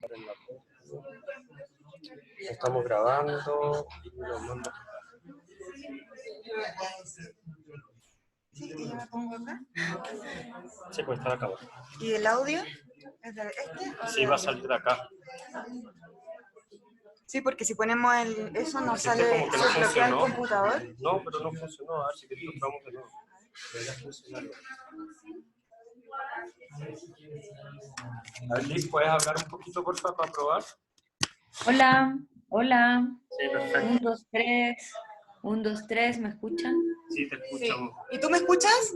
estar en la foto. Estamos grabando y nos manda. Sí, y yo me pongo acá. Sí, pues está acá. ¿Y el audio? ¿Es de este? Sí, va a salir de acá. Sí, porque si ponemos eso no Este sale, como que no se bloquea el funcionó. computador. No, pero no funcionó. A ver si que lo probamos de nuevo. Debería funcionar. A ver, Liz, ¿puedes hablar un poquito, porfa, para probar? Hola, hola. Sí, perfecto. 1, 2, 3. 1, 2, 3, ¿me escuchan? Sí, te escuchamos. Sí. ¿Y tú me escuchas?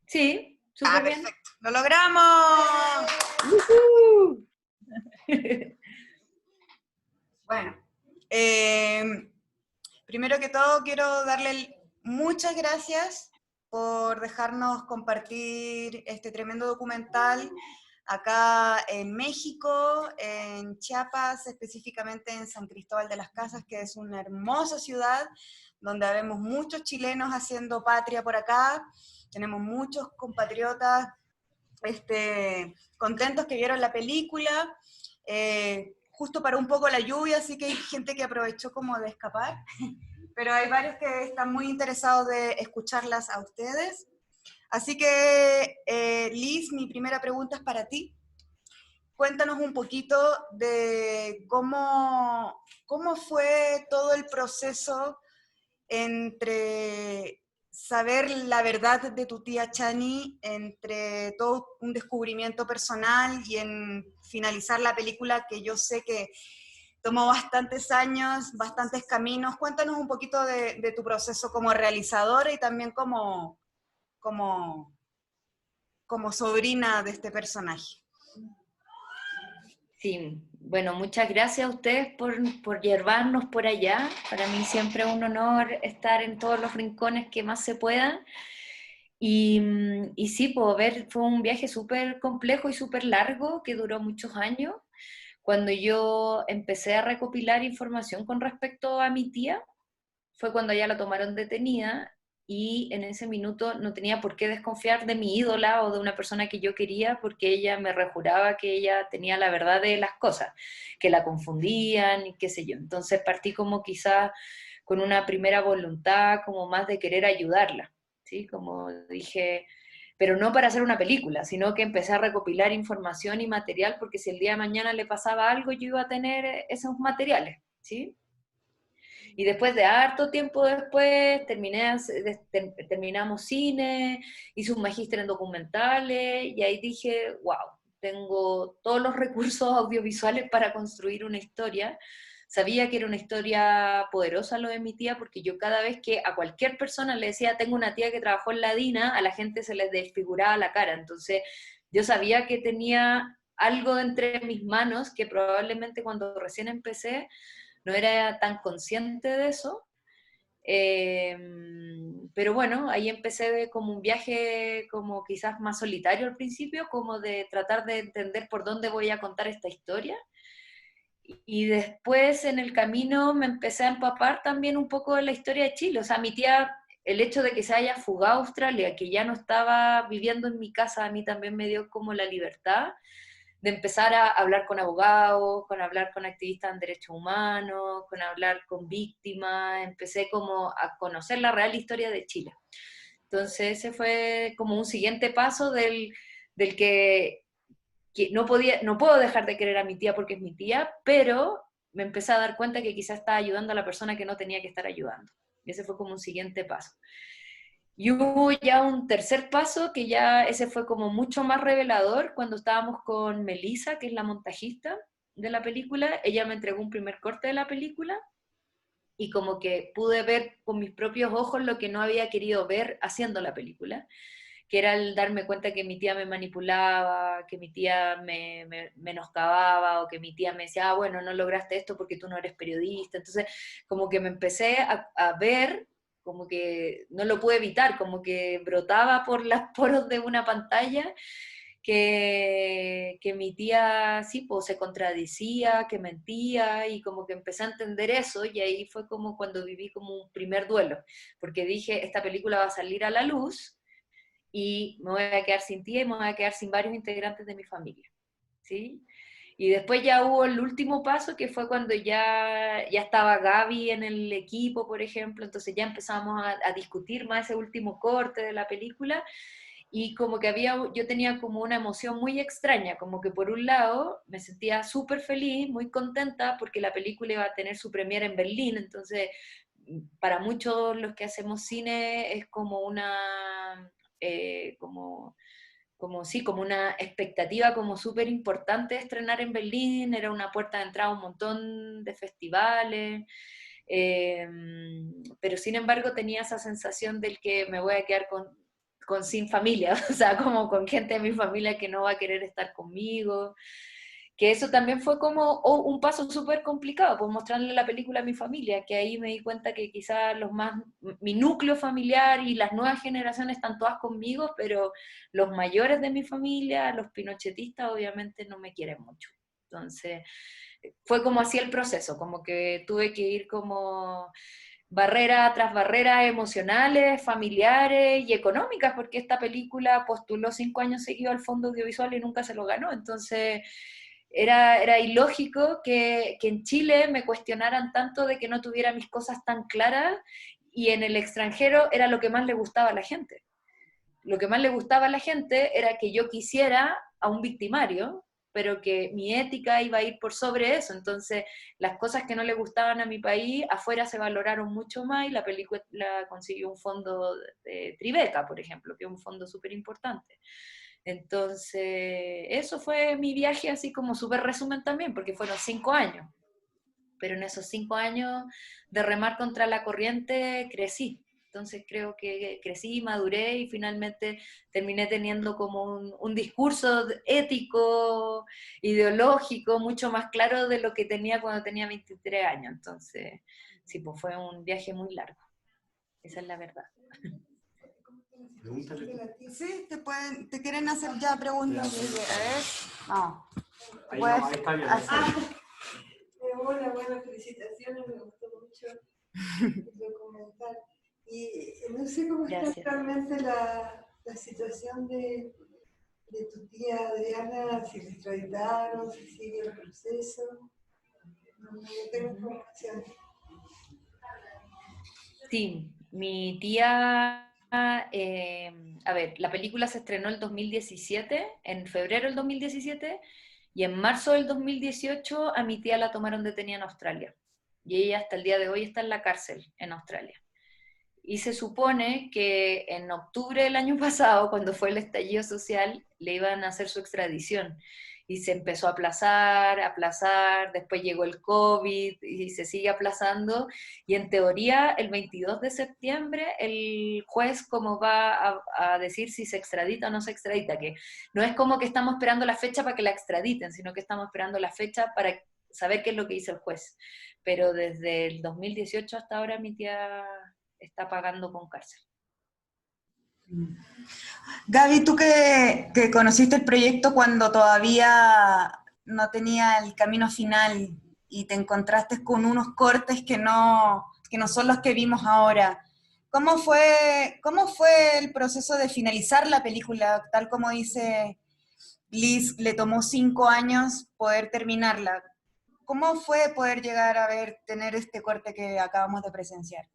Sí, súper bien. Perfecto. ¡Lo logramos! Bueno, primero que todo quiero darle muchas gracias por dejarnos compartir este tremendo documental acá en México, en Chiapas, específicamente en San Cristóbal de las Casas, que es una hermosa ciudad donde vemos muchos chilenos haciendo patria por acá. Tenemos muchos compatriotas contentos que vieron la película. Justo paró un poco la lluvia, así que hay gente que aprovechó como de escapar, pero hay varios que están muy interesados de escucharlas a ustedes. Así que, Liz, mi primera pregunta es para ti. Cuéntanos un poquito de cómo fue todo el proceso entre saber la verdad de tu tía Chani, entre todo un descubrimiento personal y en finalizar la película, que yo sé que tomó bastantes años, bastantes caminos. Cuéntanos un poquito de tu proceso como realizadora y también como sobrina de este personaje. Sí, bueno, muchas gracias a ustedes por llevarnos por allá. Para mí siempre es un honor estar en todos los rincones que más se pueda. Y sí, puedo ver, fue un viaje súper complejo y súper largo que duró muchos años. Cuando yo empecé a recopilar información con respecto a mi tía, fue cuando ya la tomaron detenida y en ese minuto no tenía por qué desconfiar de mi ídola o de una persona que yo quería porque ella me rejuraba que ella tenía la verdad de las cosas, que la confundían y qué sé yo. Entonces partí como quizá con una primera voluntad como más de querer ayudarla, ¿sí? Como dije, pero no para hacer una película, sino que empecé a recopilar información y material porque si el día de mañana le pasaba algo yo iba a tener esos materiales, ¿sí? Y después de harto tiempo después, terminamos cine, hice un magíster en documentales, y ahí dije, wow, tengo todos los recursos audiovisuales para construir una historia. Sabía que era una historia poderosa lo de mi tía, porque yo cada vez que a cualquier persona le decía, tengo una tía que trabajó en la DINA, a la gente se les desfiguraba la cara. Entonces, yo sabía que tenía algo entre mis manos que probablemente cuando recién empecé no era tan consciente de eso, pero bueno, ahí empecé como un viaje como quizás más solitario al principio, como de tratar de entender por dónde voy a contar esta historia, y después en el camino me empecé a empapar también un poco de la historia de Chile. O sea, mi tía, el hecho de que se haya fugado a Australia, que ya no estaba viviendo en mi casa, a mí también me dio como la libertad de empezar a hablar con abogados, con hablar con activistas en derechos humanos, con hablar con víctimas. Empecé como a conocer la real historia de Chile. Entonces ese fue como un siguiente paso del que no puedo dejar de querer a mi tía porque es mi tía, pero me empecé a dar cuenta que quizás estaba ayudando a la persona que no tenía que estar ayudando. Y ese fue como un siguiente paso. Y hubo ya un tercer paso, que ya ese fue como mucho más revelador, cuando estábamos con Melissa, que es la montajista de la película. Ella me entregó un primer corte de la película, y como que pude ver con mis propios ojos lo que no había querido ver haciendo la película, que era el darme cuenta que mi tía me manipulaba, que mi tía me menoscababa, o que mi tía me decía, ah, bueno, no lograste esto porque tú no eres periodista. Entonces, como que me empecé a ver, como que no lo pude evitar, como que brotaba por las poros de una pantalla, que mi tía sí, pues, se contradecía, que mentía, y como que empecé a entender eso, y ahí fue como cuando viví como un primer duelo, porque dije, esta película va a salir a la luz, y me voy a quedar sin tía y me voy a quedar sin varios integrantes de mi familia, ¿sí? Y después ya hubo el último paso, que fue cuando ya estaba Gaby en el equipo, por ejemplo, entonces ya empezamos a discutir más ese último corte de la película, y como que yo tenía como una emoción muy extraña, como que por un lado me sentía súper feliz, muy contenta, porque la película iba a tener su premiere en Berlín, entonces para muchos los que hacemos cine es como una... como una expectativa como súper importante de estrenar en Berlín, era una puerta de entrada a un montón de festivales, eh, pero sin embargo tenía esa sensación del que me voy a quedar sin familia, o sea, como con gente de mi familia que no va a querer estar conmigo, que eso también fue como un paso súper complicado, pues mostrarle la película a mi familia, que ahí me di cuenta que quizás mi núcleo familiar y las nuevas generaciones están todas conmigo, pero los mayores de mi familia, los pinochetistas, obviamente no me quieren mucho. Entonces, fue como así el proceso, como que tuve que ir como barrera tras barreras emocionales, familiares y económicas, porque esta película postuló 5 años seguidos al Fondo Audiovisual y nunca se lo ganó, entonces era ilógico que en Chile me cuestionaran tanto de que no tuviera mis cosas tan claras, y en el extranjero era lo que más le gustaba a la gente. Lo que más le gustaba a la gente era que yo quisiera a un victimario, pero que mi ética iba a ir por sobre eso. Entonces, las cosas que no le gustaban a mi país, afuera se valoraron mucho más, y la película consiguió un fondo de Tribeca, por ejemplo, que es un fondo súper importante. Entonces, eso fue mi viaje, así como súper resumen también, porque fueron 5 años. Pero en esos 5 años de remar contra la corriente crecí. Entonces creo que crecí, maduré, y finalmente terminé teniendo como un discurso ético, ideológico, mucho más claro de lo que tenía cuando tenía 23 años. Entonces, sí, pues fue un viaje muy largo. Esa es la verdad. Sí, te quieren hacer ya preguntas. A ver, no. Ahí está bien. Hola, buenas felicitaciones, me gustó mucho el documental. Y no sé cómo está Gracias. actualmente la situación de tu tía Adriana, si la extraditaron, si sigue el proceso. No tengo información. Sí, mi tía, a ver, la película se estrenó el 2017, en febrero del 2017, y en marzo del 2018 a mi tía la tomaron detenida en Australia. Y ella hasta el día de hoy está en la cárcel en Australia. Y se supone que en octubre del año pasado, cuando fue el estallido social, le iban a hacer su extradición. Y se empezó a aplazar, después llegó el COVID y se sigue aplazando. Y en teoría, el 22 de septiembre, el juez como va a decir si se extradita o no se extradita, que no es como que estamos esperando la fecha para que la extraditen, sino que estamos esperando la fecha para saber qué es lo que dice el juez. Pero desde el 2018 hasta ahora mi tía está pagando con cárcel. Gaby, tú que conociste el proyecto cuando todavía no tenía el camino final y te encontraste con unos cortes que no son los que vimos ahora, cómo fue el proceso de finalizar la película? Tal como dice Liz, le tomó 5 años poder terminarla. ¿Cómo fue poder llegar a tener este corte que acabamos de presenciar?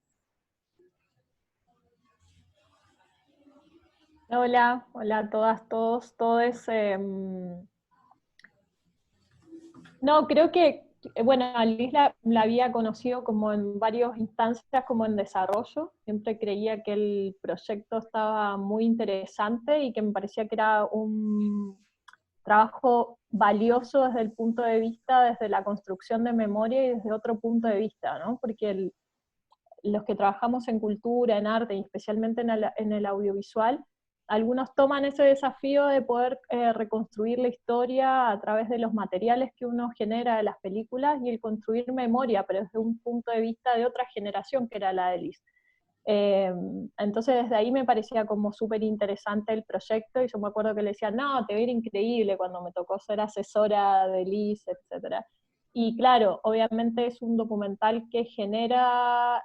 Hola, hola a todas, todos, todes. No, creo que, bueno, a Liz la había conocido como en varias instancias, como en desarrollo. Siempre creía que el proyecto estaba muy interesante y que me parecía que era un trabajo valioso desde el punto de vista, desde la construcción de memoria y desde otro punto de vista, ¿no? Porque los que trabajamos en cultura, en arte y especialmente en el audiovisual, algunos toman ese desafío de poder reconstruir la historia a través de los materiales que uno genera de las películas y el construir memoria, pero desde un punto de vista de otra generación que era la de Liz. Entonces desde ahí me parecía como súper interesante el proyecto, y yo me acuerdo que le decía, no, te va a ir increíble cuando me tocó ser asesora de Liz, etc. Y claro, obviamente es un documental que genera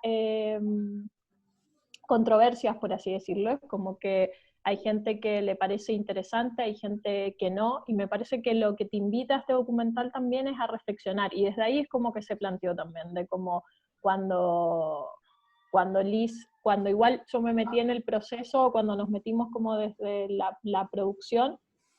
controversias, por así decirlo, como que hay gente que le parece interesante, hay gente que no, y me parece que lo que te invita a este documental también es a reflexionar, y desde ahí es como que se planteó también, de como cuando Liz, cuando igual yo me metí en el proceso, cuando nos metimos como desde la producción,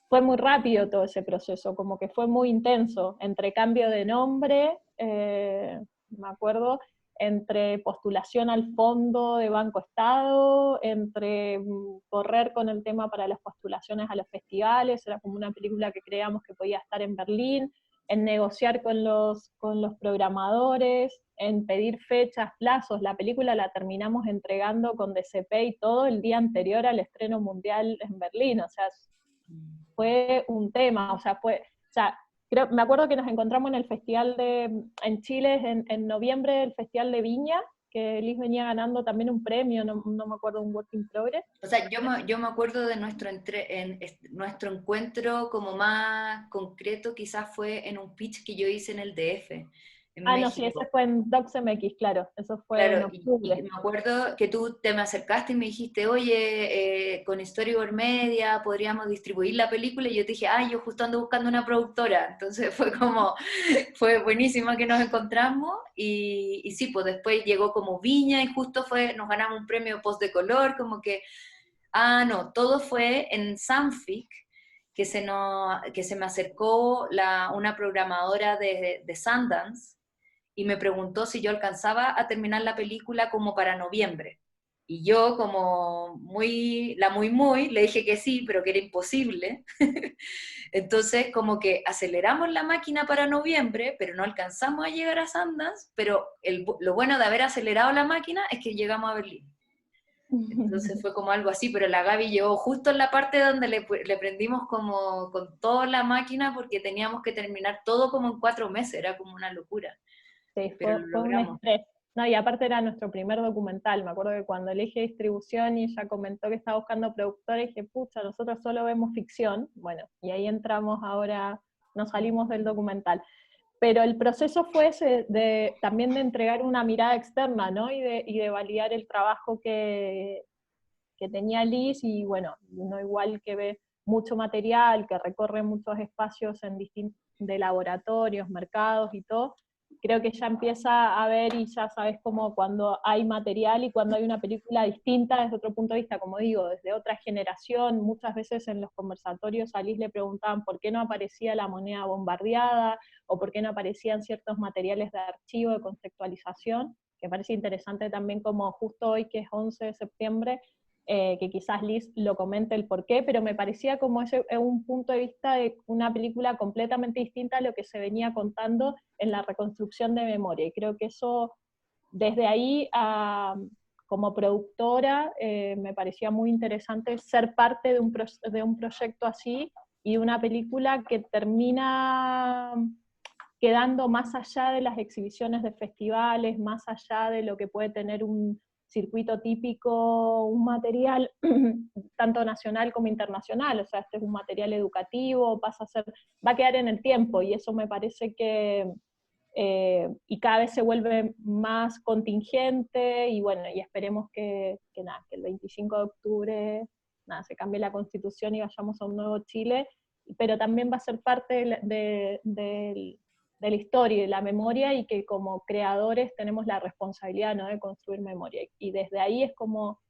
fue muy rápido todo ese proceso, como que fue muy intenso, entre cambio de nombre, me acuerdo, entre postulación al fondo de Banco Estado, entre correr con el tema para las postulaciones a los festivales, era como una película que creíamos que podía estar en Berlín, en negociar con los programadores, en pedir fechas, plazos. La película la terminamos entregando con DCP y todo el día anterior al estreno mundial en Berlín, o sea, fue un tema, o sea, me acuerdo que nos encontramos en el festival en Chile, en noviembre, el festival de Viña, que Liz venía ganando también un premio, no me acuerdo, un Work in Progress. O sea, yo me acuerdo de nuestro encuentro como más concreto, quizás fue en un pitch que yo hice en el DF, en Ah, México. no, sí, ese fue en DocsMX, claro, eso fue en Claro, octubre. y me acuerdo que tú te me acercaste y me dijiste, oye, con Storyboard Media podríamos distribuir la película, y yo te dije, yo justo ando buscando una productora, entonces fue buenísimo que nos encontramos, y sí, pues después llegó como Viña, y justo nos ganamos un premio post de color, como que, no, todo fue en Sanfic, que se me acercó una programadora de Sundance, y me preguntó si yo alcanzaba a terminar la película como para noviembre. Y yo, como muy, le dije que sí, pero que era imposible. Entonces, como que aceleramos la máquina para noviembre, pero no alcanzamos a llegar a Sundance, pero lo bueno de haber acelerado la máquina es que llegamos a Berlín. Entonces fue como algo así, pero la Gaby llegó justo en la parte donde le prendimos como con toda la máquina, porque teníamos que terminar todo como en 4 meses, era como una locura. Sí, Pero fue lo un logramos. estrés. No, y aparte era nuestro primer documental, me acuerdo que cuando elegí distribución y ella comentó que estaba buscando productores, dije, pucha, nosotros solo vemos ficción, bueno, y ahí entramos ahora, nos salimos del documental. Pero el proceso fue ese también de entregar una mirada externa, ¿no? Y de validar el trabajo que tenía Liz, y bueno, uno igual que ve mucho material, que recorre muchos espacios de laboratorios, mercados y todo, creo que ya empieza a ver y ya sabes como cuando hay material y cuando hay una película distinta desde otro punto de vista, como digo, desde otra generación. Muchas veces en los conversatorios a Liz le preguntaban por qué no aparecía la moneda bombardeada, o por qué no aparecían ciertos materiales de archivo, de conceptualización, que parece interesante también, como justo hoy que es 11 de septiembre, que quizás Liz lo comente el porqué, pero me parecía como ese un punto de vista de una película completamente distinta a lo que se venía contando en la reconstrucción de memoria, y creo que eso, desde ahí como productora, me parecía muy interesante ser parte de un proyecto así, y de una película que termina quedando más allá de las exhibiciones de festivales, más allá de lo que puede tener un circuito típico, un material tanto nacional como internacional. O sea, este es un material educativo, va a quedar en el tiempo, y eso me parece que, y cada vez se vuelve más contingente, y bueno, y esperemos que el 25 de octubre se cambie la Constitución y vayamos a un nuevo Chile, pero también va a ser parte de la historia y de la memoria, y que como creadores tenemos la responsabilidad, ¿no?, de construir memoria, y desde ahí es como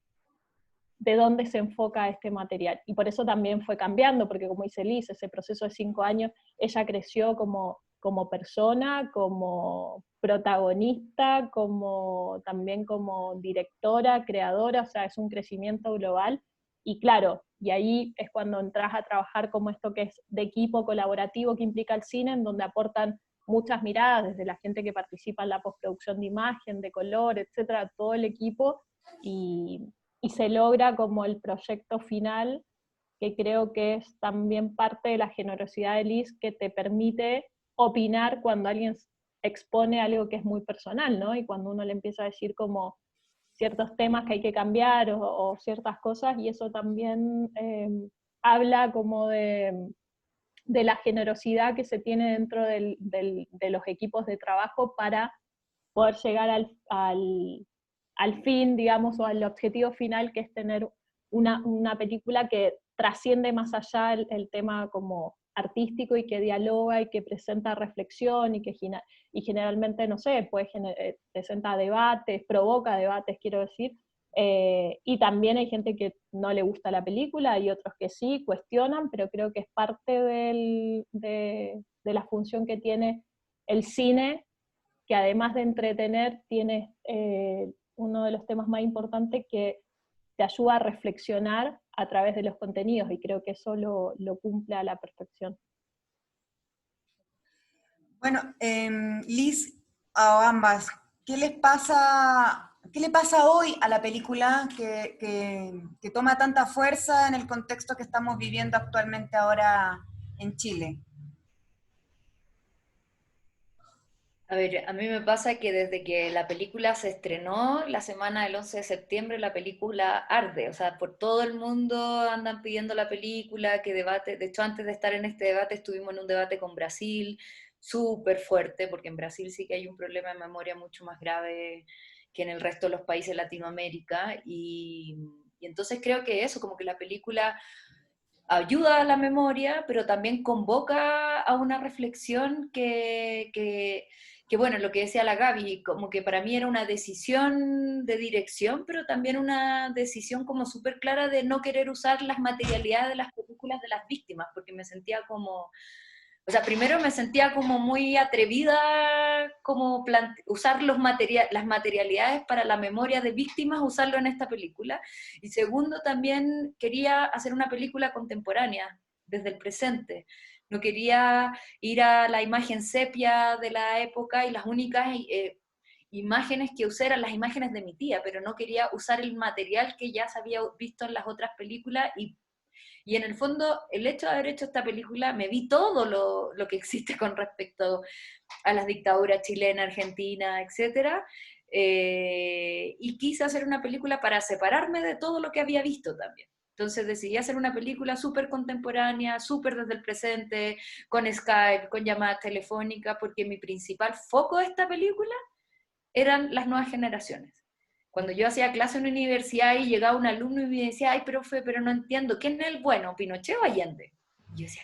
de dónde se enfoca este material, y por eso también fue cambiando, porque como dice Liz, ese proceso de 5 años, ella creció como persona, como protagonista, también como directora, creadora, o sea, es un crecimiento global. Y claro, y ahí es cuando entras a trabajar como esto que es de equipo colaborativo que implica el cine, en donde aportan muchas miradas, desde la gente que participa en la postproducción de imagen, de color, etcétera, todo el equipo, y se logra como el proyecto final, que creo que es también parte de la generosidad de Liz, que te permite opinar cuando alguien expone algo que es muy personal, ¿no? Y cuando uno le empieza a decir como ciertos temas que hay que cambiar, o ciertas cosas, y eso también habla como de la generosidad que se tiene dentro de los equipos de trabajo para poder llegar al fin, digamos, o al objetivo final, que es tener una película que trasciende más allá el tema como artístico y que dialoga y que presenta reflexión y que y generalmente, no sé, presenta debates, provoca debates, quiero decir, y también hay gente que no le gusta la película y otros que sí, cuestionan, pero creo que es parte de la función que tiene el cine, que además de entretener, tiene uno de los temas más importantes que te ayuda a reflexionar a través de los contenidos, y creo que eso lo cumple a la perfección. Bueno, Liz, a ambas, ¿qué le pasa hoy a la película que toma tanta fuerza en el contexto que estamos viviendo actualmente ahora en Chile? A ver, a mí me pasa que desde que la película se estrenó, la semana del 11 de septiembre, la película arde, o sea, por todo el mundo andan pidiendo la película, que debate, de hecho antes de estar en este debate estuvimos en un debate con Brasil, súper fuerte, porque en Brasil sí que hay un problema de memoria mucho más grave que en el resto de los países de Latinoamérica, y entonces creo que eso, como que la película ayuda a la memoria, pero también convoca a una reflexión que, bueno, lo que decía la Gaby, como que para mí era una decisión de dirección, pero también una decisión como súper clara de no querer usar las materialidades de las películas de las víctimas, porque me sentía como, o sea, primero me sentía como muy atrevida como usar las materialidades para la memoria de víctimas, usarlo en esta película. Y segundo, también quería hacer una película contemporánea, desde el presente. No quería ir a la imagen sepia de la época, y las únicas imágenes que usé eran las imágenes de mi tía, pero no quería usar el material que ya se había visto en las otras películas, y en el fondo, el hecho de haber hecho esta película, me vi todo lo que existe con respecto a las dictaduras chilena, argentina, etc. Y quise hacer una película para separarme de todo lo que había visto también. Entonces decidí hacer una película súper contemporánea, súper desde el presente, con Skype, con llamadas telefónicas, porque mi principal foco de esta película eran las nuevas generaciones. Cuando yo hacía clase en la universidad y llegaba un alumno y me decía, ay, profe, pero no entiendo, ¿quién es el bueno, Pinochet o Allende? Y yo decía,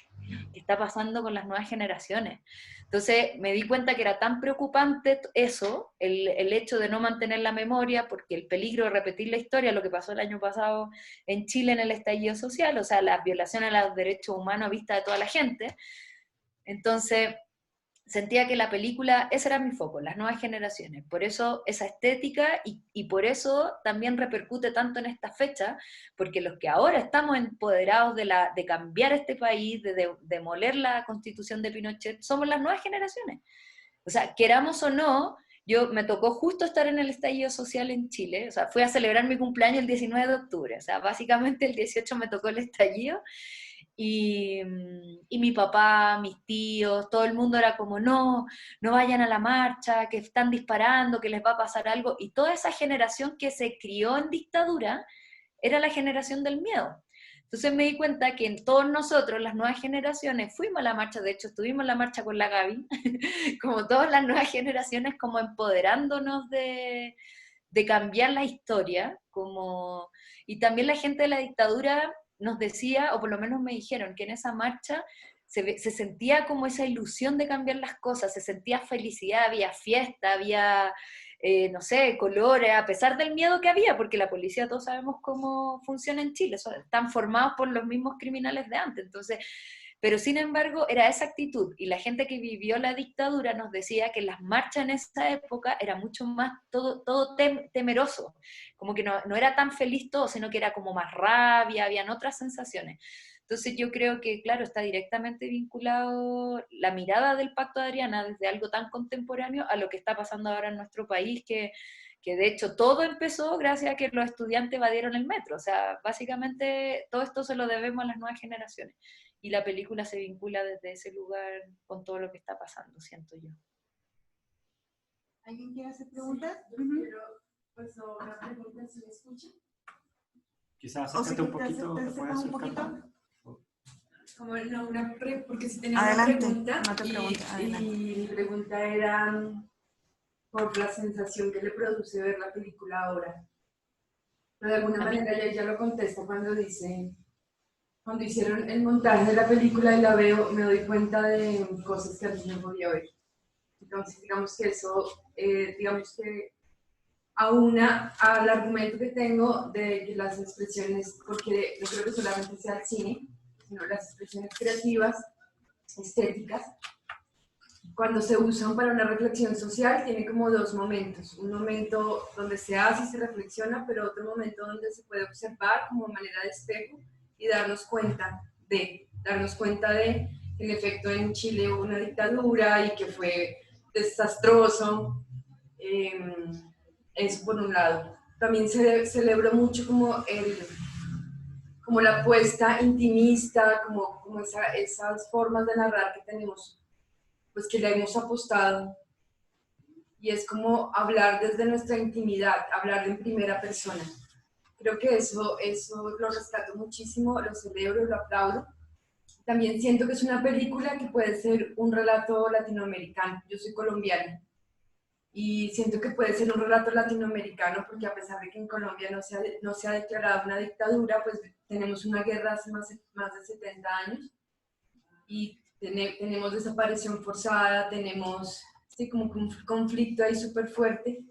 ¿qué está pasando con las nuevas generaciones? Entonces me di cuenta que era tan preocupante eso, el hecho de no mantener la memoria, porque el peligro de repetir la historia, lo que pasó el año pasado en Chile en el estallido social, o sea, la violación a los derechos humanos a vista de toda la gente. Entonces sentía que la película, ese era mi foco, las nuevas generaciones. Por eso esa estética, y por eso también repercute tanto en esta fecha, porque los que ahora estamos empoderados de cambiar este país, de demoler la constitución de Pinochet, somos las nuevas generaciones. O sea, queramos o no, me tocó justo estar en el estallido social en Chile, o sea, fui a celebrar mi cumpleaños el 19 de octubre, o sea, básicamente el 18 me tocó el estallido, y mi papá, mis tíos, todo el mundo era como, no, no vayan a la marcha, que están disparando, que les va a pasar algo, y toda esa generación que se crió en dictadura era la generación del miedo. Entonces me di cuenta que en todos nosotros, las nuevas generaciones, fuimos a la marcha, de hecho estuvimos en la marcha con la Gaby, como todas las nuevas generaciones, como empoderándonos de cambiar la historia, y también la gente de la dictadura nos decía, o por lo menos me dijeron, que en esa marcha se sentía como esa ilusión de cambiar las cosas, se sentía felicidad, había fiesta, había, no sé, colores, a pesar del miedo que había, porque la policía, todos sabemos cómo funciona en Chile, están formados por los mismos criminales de antes, entonces, pero sin embargo era esa actitud, y la gente que vivió la dictadura nos decía que las marchas en esa época era mucho más todo temeroso, como que no era tan feliz todo, sino que era como más rabia, habían otras sensaciones. Entonces yo creo que, claro, está directamente vinculado la mirada del Pacto de Adriana desde algo tan contemporáneo a lo que está pasando ahora en nuestro país, que de hecho todo empezó gracias a que los estudiantes evadieron el metro, o sea, básicamente todo esto se lo debemos a las nuevas generaciones, y la película se vincula desde ese lugar con todo lo que está pasando, siento yo. ¿Alguien quiere hacer preguntas? Sí, yo quiero pues, una pregunta, ¿se me escucha? Quizás O si acércate un te poquito, te puedes acercas un acercar. poquito. Como no, porque si tenía Adelante, una pregunta, no te preguntes, adelante. y mi pregunta era por la sensación que le produce ver la película ahora. Pero de alguna manera ella lo contesta cuando dice, cuando hicieron el montaje de la película y la veo, me doy cuenta de cosas que antes no podía ver. Entonces, digamos que eso, digamos que aúna al argumento que tengo de que las expresiones, porque no creo que solamente sea el cine, sino las expresiones creativas, estéticas, cuando se usan para una reflexión social, tiene como dos momentos. Un momento donde se hace y se reflexiona, pero otro momento donde se puede observar como manera de espejo y darnos cuenta de que en efecto en Chile hubo una dictadura y que fue desastroso. Eso por un lado. También se celebró mucho como la apuesta intimista, como esas formas de narrar que tenemos, pues que le hemos apostado. Y es como hablar desde nuestra intimidad, hablar en primera persona. Creo que eso lo rescato muchísimo, lo celebro, lo aplaudo. También siento que es una película que puede ser un relato latinoamericano. Yo soy colombiana y siento que puede ser un relato latinoamericano porque a pesar de que en Colombia no se ha declarado una dictadura, pues tenemos una guerra hace más de 70 años y tenemos desaparición forzada, tenemos como un conflicto ahí súper fuerte,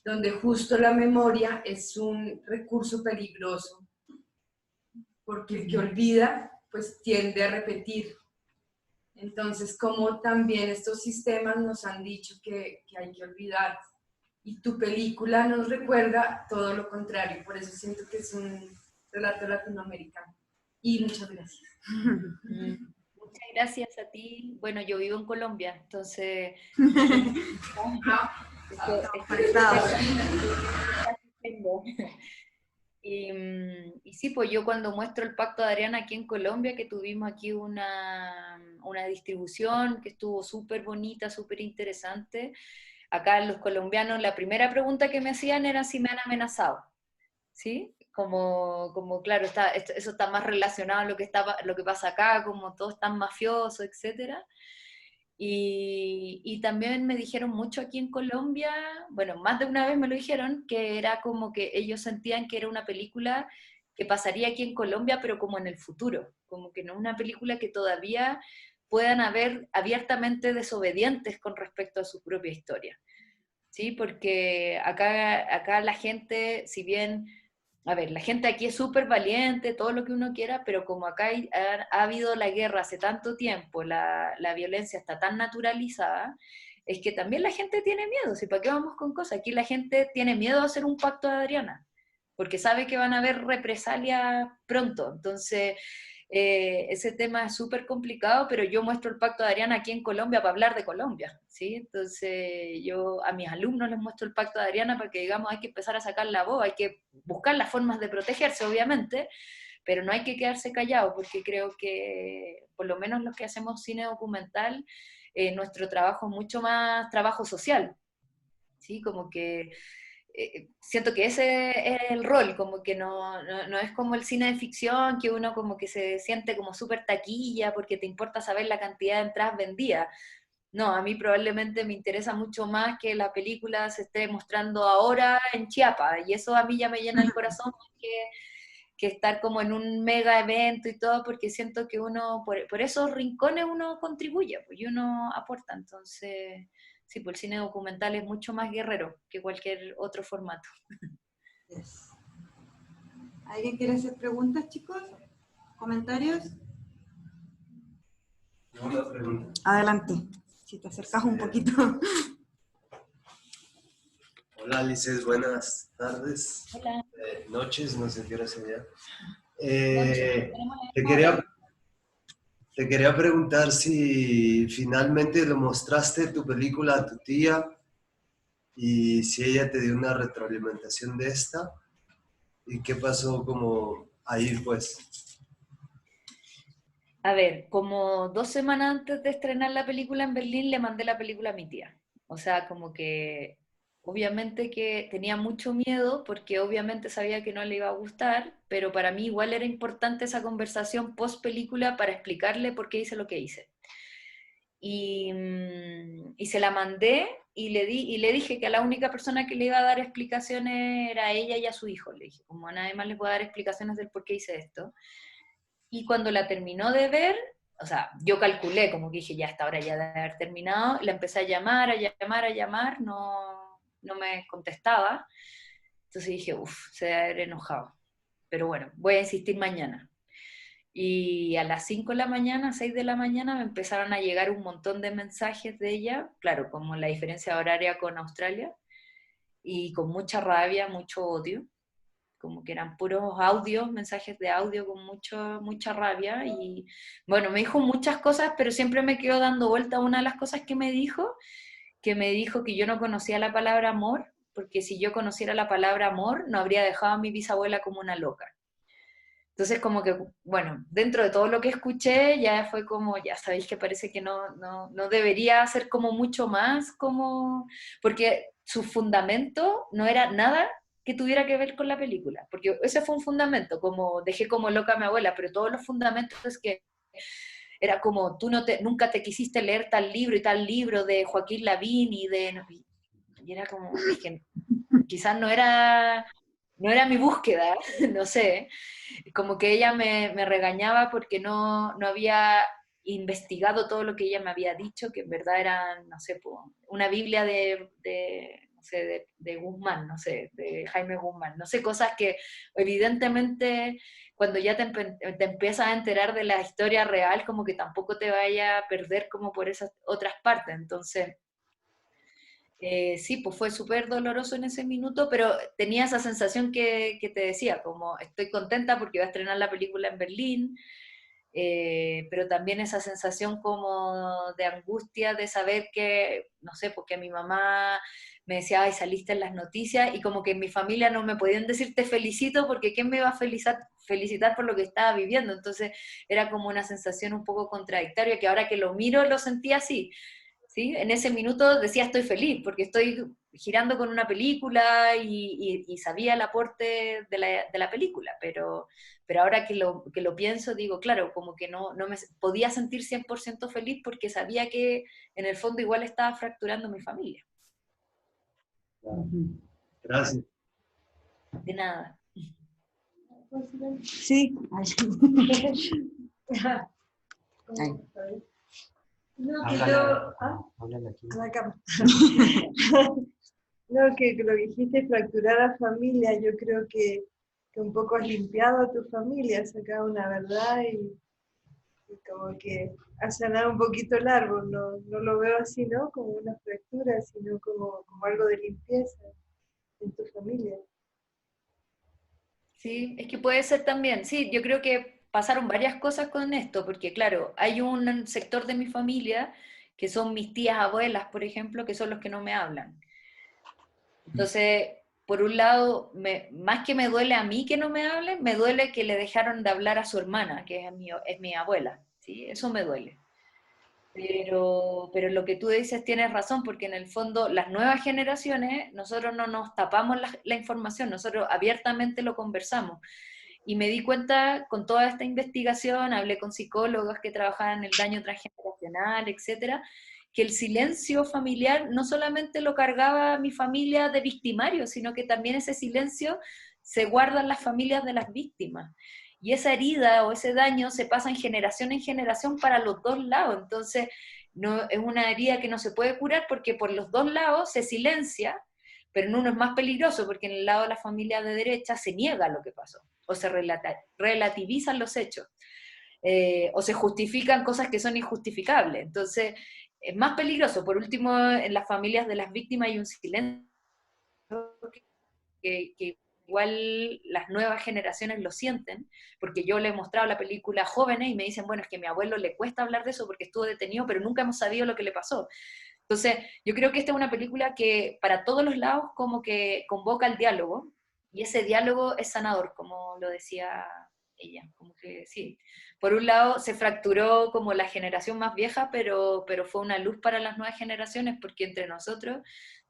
donde justo la memoria es un recurso peligroso, porque el que olvida, pues tiende a repetir. Entonces, como también estos sistemas nos han dicho que hay que olvidar, y tu película nos recuerda todo lo contrario, por eso siento que es un relato latinoamericano. Y muchas gracias. Muchas gracias a ti. Bueno, yo vivo en Colombia, entonces... Y sí, pues yo cuando muestro el Pacto de Adriana aquí en Colombia, que tuvimos aquí una distribución que estuvo súper bonita, súper interesante, acá los colombianos la primera pregunta que me hacían era si me han amenazado, ¿sí? Como claro, eso está más relacionado a lo que pasa acá, como todo es tan mafioso, etcétera. Y también me dijeron mucho aquí en Colombia, bueno, más de una vez me lo dijeron, que era como que ellos sentían que era una película que pasaría aquí en Colombia, pero como en el futuro, como que no una película que todavía puedan haber abiertamente desobedientes con respecto a su propia historia, ¿sí? Porque acá la gente, si bien... A ver, la gente aquí es súper valiente, todo lo que uno quiera, pero como acá ha habido la guerra hace tanto tiempo, la violencia está tan naturalizada, es que también la gente tiene miedo. ¿Sí? ¿Para qué vamos con cosas? Aquí la gente tiene miedo a hacer un pacto de Adriana, porque sabe que van a haber represalias pronto. Entonces, ese tema es súper complicado, pero yo muestro el Pacto de Adriana aquí en Colombia para hablar de Colombia, ¿sí? Entonces yo a mis alumnos les muestro el Pacto de Adriana para que digamos hay que empezar a sacar la voz, hay que buscar las formas de protegerse, obviamente, pero no hay que quedarse callado, porque creo que por lo menos los que hacemos cine documental, nuestro trabajo es mucho más trabajo social, ¿sí? Como que siento que ese es el rol, como que no es como el cine de ficción, que uno como que se siente como súper taquilla porque te importa saber la cantidad de entradas vendidas. No, a mí probablemente me interesa mucho más que la película se esté mostrando ahora en Chiapas, y eso a mí ya me llena el corazón más que estar como en un mega evento y todo, porque siento que uno, por esos rincones uno contribuye, pues, y uno aporta, entonces... Sí, pues el cine documental es mucho más guerrero que cualquier otro formato. Yes. ¿Alguien quiere hacer preguntas, chicos? ¿Comentarios? Una pregunta. Adelante, si te acercas un poquito. Hola, Lices, buenas tardes. Hola. Noches, no sé qué hora sería. Tenemos Te quería preguntar si finalmente le mostraste tu película a tu tía y si ella te dio una retroalimentación de esta y qué pasó como ahí, pues. A ver, como 2 semanas antes de estrenar la película en Berlín, le mandé la película a mi tía. O sea, como que obviamente que tenía mucho miedo porque obviamente sabía que no le iba a gustar, pero para mí igual era importante esa conversación post película para explicarle por qué hice lo que hice. Y se la mandé y le dije que a la única persona que le iba a dar explicaciones era a ella y a su hijo. Le dije, como a nadie más le puedo dar explicaciones del por qué hice esto. Y cuando la terminó de ver, o sea, yo calculé, como que dije, ya hasta ahora ya debe haber terminado, la empecé a llamar, no me contestaba. Entonces dije, uff, se debe haber enojado. Pero bueno, voy a insistir mañana. Y a las 5 de la mañana, 6 de la mañana, me empezaron a llegar un montón de mensajes de ella, claro, como la diferencia horaria con Australia, y con mucha rabia, mucho odio, como que eran puros audios, mensajes de audio con mucha rabia, y bueno, me dijo muchas cosas, pero siempre me quedo dando vuelta a una de las cosas que me dijo que yo no conocía la palabra amor, porque si yo conociera la palabra amor, no habría dejado a mi bisabuela como una loca. Entonces, como que, bueno, dentro de todo lo que escuché, ya fue como, ya sabéis que parece que no debería ser como mucho más, como, porque su fundamento no era nada que tuviera que ver con la película, porque ese fue un fundamento, como dejé como loca a mi abuela, pero todos los fundamentos es que era como, tú nunca te quisiste leer tal libro y tal libro de Joaquín Lavín y era como, es que quizás no era mi búsqueda, no sé, como que ella me regañaba porque no había investigado todo lo que ella me había dicho, que en verdad era, no sé, una Biblia no sé, de Guzmán, no sé, de Jaime Guzmán, no sé, cosas que evidentemente cuando ya te empiezas a enterar de la historia real, como que tampoco te vaya a perder como por esas otras partes, entonces... sí, pues fue súper doloroso en ese minuto, pero tenía esa sensación que te decía, como estoy contenta porque va a estrenar la película en Berlín, pero también esa sensación como de angustia de saber que, no sé, porque mi mamá me decía, ay, saliste en las noticias, y como que en mi familia no me podían decir te felicito porque ¿quién me iba a felicitar por lo que estaba viviendo? Entonces era como una sensación un poco contradictoria, que ahora que lo miro lo sentía así. ¿Sí? En ese minuto decía estoy feliz, porque estoy girando con una película y sabía el aporte de la película, pero ahora que lo pienso, digo, claro, como que no me podía sentir 100% feliz porque sabía que en el fondo igual estaba fracturando mi familia. Gracias. De nada. Sí. Ay. No, que yo... Háblale aquí. A la cámara. No, que lo que dijiste, fracturar a familia, yo creo que un poco has limpiado a tu familia, has sacado una verdad y como que has sanado un poquito el árbol, no lo veo así, ¿no? Como una fractura, sino como algo de limpieza en tu familia. Sí, es que puede ser también, sí, yo creo que pasaron varias cosas con esto, porque claro, hay un sector de mi familia que son mis tías abuelas, por ejemplo, que son los que no me hablan. Entonces, por un lado, más que me duele a mí que no me hablen, me duele que le dejaron de hablar a su hermana, que es mi abuela, ¿sí? Eso me duele. Pero lo que tú dices tienes razón, porque en el fondo las nuevas generaciones, nosotros no nos tapamos la información, nosotros abiertamente lo conversamos. Y me di cuenta con toda esta investigación, hablé con psicólogos que trabajaban en el daño transgeneracional, etcétera, que el silencio familiar no solamente lo cargaba mi familia de victimarios, sino que también ese silencio se guarda en las familias de las víctimas. Y esa herida o ese daño se pasa en generación para los dos lados. Entonces, no, es una herida que no se puede curar porque por los dos lados se silencia, pero en uno es más peligroso porque en el lado de la familia de derecha se niega lo que pasó o se relativizan los hechos, o se justifican cosas que son injustificables. Entonces, es más peligroso. Por último, en las familias de las víctimas hay un silencio que igual las nuevas generaciones lo sienten, porque yo le he mostrado la película a jóvenes y me dicen, bueno, es que a mi abuelo le cuesta hablar de eso porque estuvo detenido, pero nunca hemos sabido lo que le pasó. Entonces, yo creo que esta es una película que para todos los lados como que convoca el diálogo, y ese diálogo es sanador, como lo decía ella, como que sí. Por un lado se fracturó como la generación más vieja, pero fue una luz para las nuevas generaciones, porque entre nosotros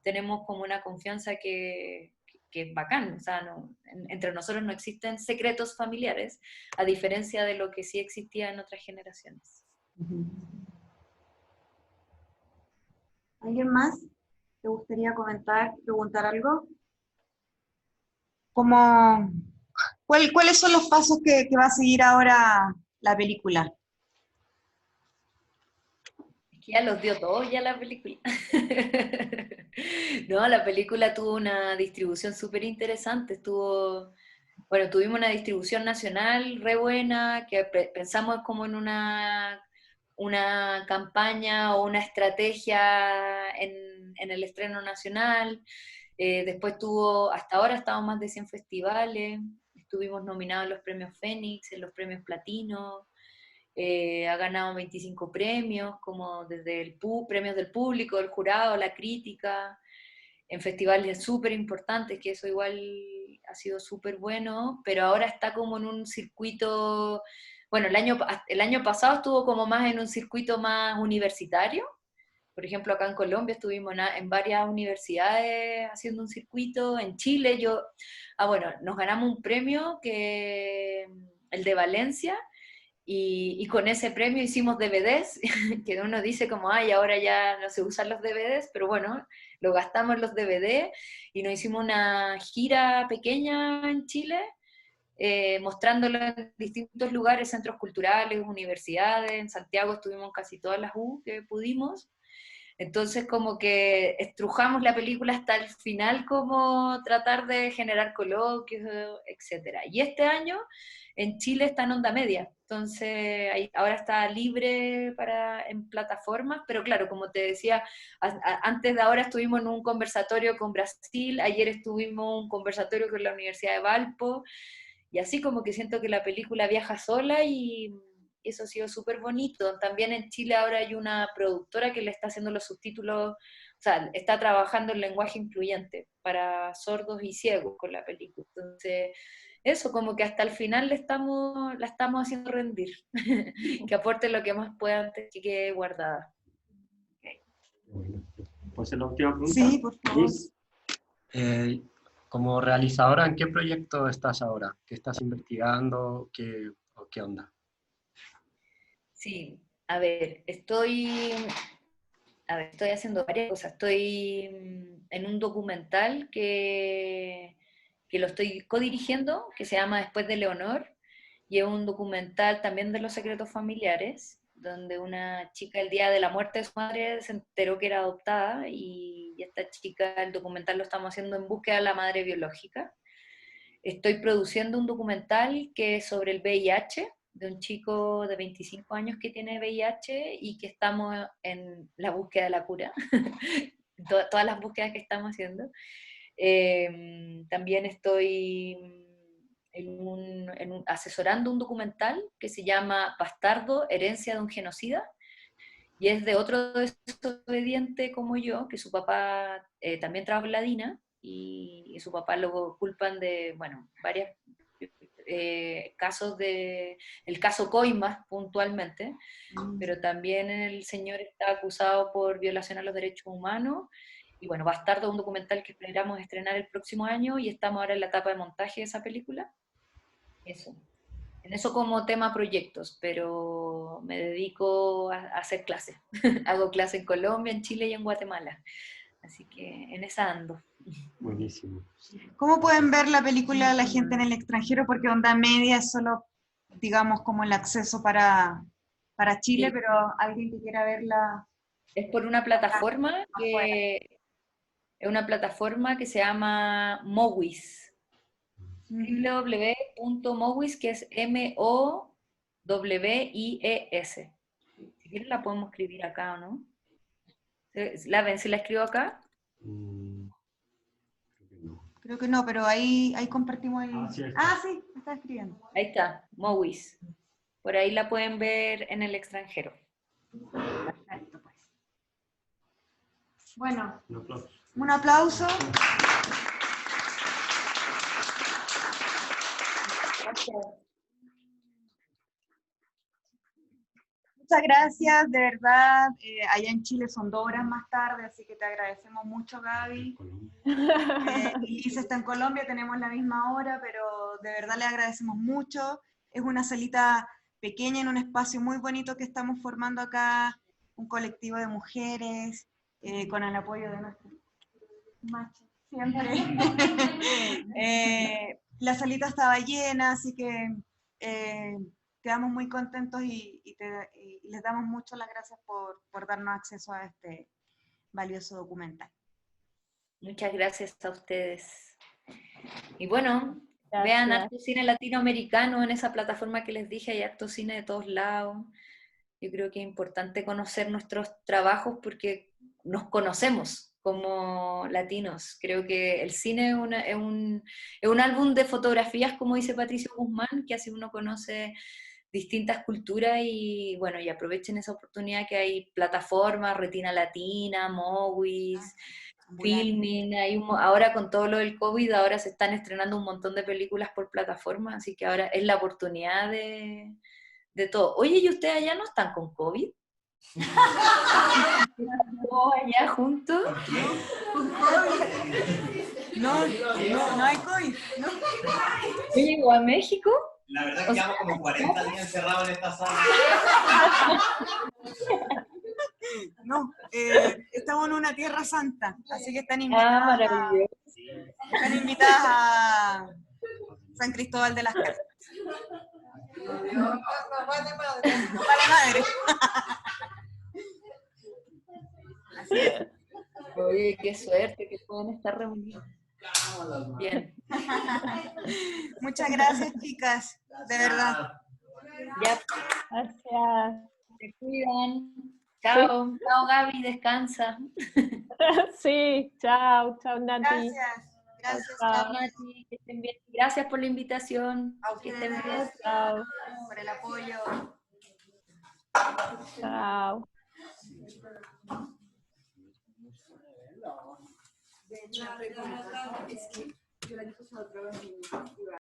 tenemos como una confianza que es bacán, o sea, entre nosotros no existen secretos familiares, a diferencia de lo que sí existía en otras generaciones. ¿Alguien más? ¿te gustaría comentar, preguntar algo? Como, ¿cuáles son los pasos que va a seguir ahora la película? Ya los dio todos ya la película. No, la película tuvo una distribución súper interesante, bueno, tuvimos una distribución nacional re buena, que pensamos como en una campaña o una estrategia en el estreno nacional. Después hasta ahora estamos más de 100 festivales, estuvimos nominados en los premios Fénix, en los premios Platino. Ha ganado 25 premios, como desde premios del público, del jurado, la crítica, en festivales súper importantes, que eso igual ha sido súper bueno, pero ahora está como en un circuito, bueno, el año pasado estuvo como más en un circuito más universitario. Por ejemplo, acá en Colombia estuvimos en varias universidades haciendo un circuito. En Chile bueno, nos ganamos un premio, el de Valencia, y con ese premio hicimos DVDs, que uno dice como, ay, ahora ya no se usan los DVDs, pero bueno, lo gastamos en los DVD y nos hicimos una gira pequeña en Chile, mostrándolo en distintos lugares, centros culturales, universidades. En Santiago estuvimos en casi todas las U que pudimos. Entonces como que estrujamos la película hasta el final, como tratar de generar coloquios, etc. Y este año en Chile está en Onda Media, entonces ahora está libre en plataformas, pero claro, como te decía, antes de ahora estuvimos en un conversatorio con Brasil, ayer estuvimos en un conversatorio con la Universidad de Valpo, y así como que siento que la película viaja sola y eso ha sido súper bonito. También en Chile ahora hay una productora que le está haciendo los subtítulos, o sea, está trabajando en lenguaje incluyente para sordos y ciegos con la película. Entonces, eso, como que hasta el final la estamos haciendo rendir, que aporte lo que más pueda antes que quede guardada. Bueno, pues la última pregunta. Sí, por favor. Liz, como realizadora, ¿en qué proyecto estás ahora? ¿Qué estás investigando? ¿Qué onda? Sí, a ver, estoy haciendo varias cosas. Estoy en un documental que lo estoy codirigiendo, que se llama Después de Leonor, y es un documental también de los secretos familiares, donde una chica el día de la muerte de su madre se enteró que era adoptada, y esta chica, el documental lo estamos haciendo en búsqueda de la madre biológica. Estoy produciendo un documental que es sobre el VIH, de un chico de 25 años que tiene VIH y que estamos en la búsqueda de la cura, todas las búsquedas que estamos haciendo. También estoy asesorando un documental que se llama Bastardo, herencia de un genocida, y es de otro desobediente como yo, que su papá también trabaja en la DINA, y su papá lo culpan de, bueno, varios casos el caso Coimas puntualmente, pero también el señor está acusado por violación a los derechos humanos. Y bueno, Bastardo, un documental que esperamos estrenar el próximo año, y estamos ahora en la etapa de montaje de esa película. Eso. En eso como tema proyectos, pero me dedico a hacer clases. Hago clases en Colombia, en Chile y en Guatemala. Así que en esa ando. Buenísimo. ¿Cómo pueden ver la película la gente en el extranjero? Porque Onda Media es solo, digamos, como el acceso para Chile, Sí. pero alguien que quiera verla. Es por una plataforma que se llama Mowis. www.mowis, que es MOWIES. Si quieren la podemos escribir acá, ¿o no? ¿La ven si la escribo acá? Creo que no, pero ahí compartimos el... Ah, sí, ahí está. Ah, sí, me está escribiendo. Ahí está, Mowis. Por ahí la pueden ver en el extranjero. Perfecto, pues. Bueno, Un aplauso. un aplauso. Muchas gracias, de verdad. Allá en Chile son 2 horas más tarde, así que te agradecemos mucho, Gaby. Liz está en Colombia, tenemos la misma hora, pero de verdad le agradecemos mucho. Es una salita pequeña en un espacio muy bonito que estamos formando acá, un colectivo de mujeres, con el apoyo de nuestros Macho, siempre. La salita estaba llena, así que quedamos muy contentos y les damos muchas las gracias por darnos acceso a este valioso documental. Muchas gracias a ustedes. Y bueno, vean Gracias. harto cine latinoamericano en esa plataforma que les dije, hay harto cine de todos lados. Yo creo que es importante conocer nuestros trabajos porque nos conocemos como latinos. Creo que el cine es un álbum de fotografías, como dice Patricio Guzmán, que así uno conoce distintas culturas y bueno, y aprovechen esa oportunidad que hay plataformas, Retina Latina, Movies, Filmin, ahora con todo lo del COVID, ahora se están estrenando un montón de películas por plataformas, así que ahora es la oportunidad de todo. Oye, ¿y ustedes allá no están con COVID? ¿Todos allá juntos? No hay COVID. ¿No? Oye, ¿llegó a México? La verdad es que llevamos como 40 días encerrados en esta sala. No, estamos en una tierra santa, así que están invitadas, Maravilloso. están invitadas a San Cristóbal de las Casas. No vale madre. Así es. Oye, qué suerte que pueden estar reunidos. Bien. Muchas gracias, chicas, de verdad. Ya, Gracias. se cuidan. Chao, chao Gaby, descansa. Sí, chao, chao Nati. Gracias, Chao. Chao Nati, que estén bien. Gracias por la invitación. a Que estén bien. ustedes Chao. por el apoyo. Chao. Es que yo el año pasado trabajé en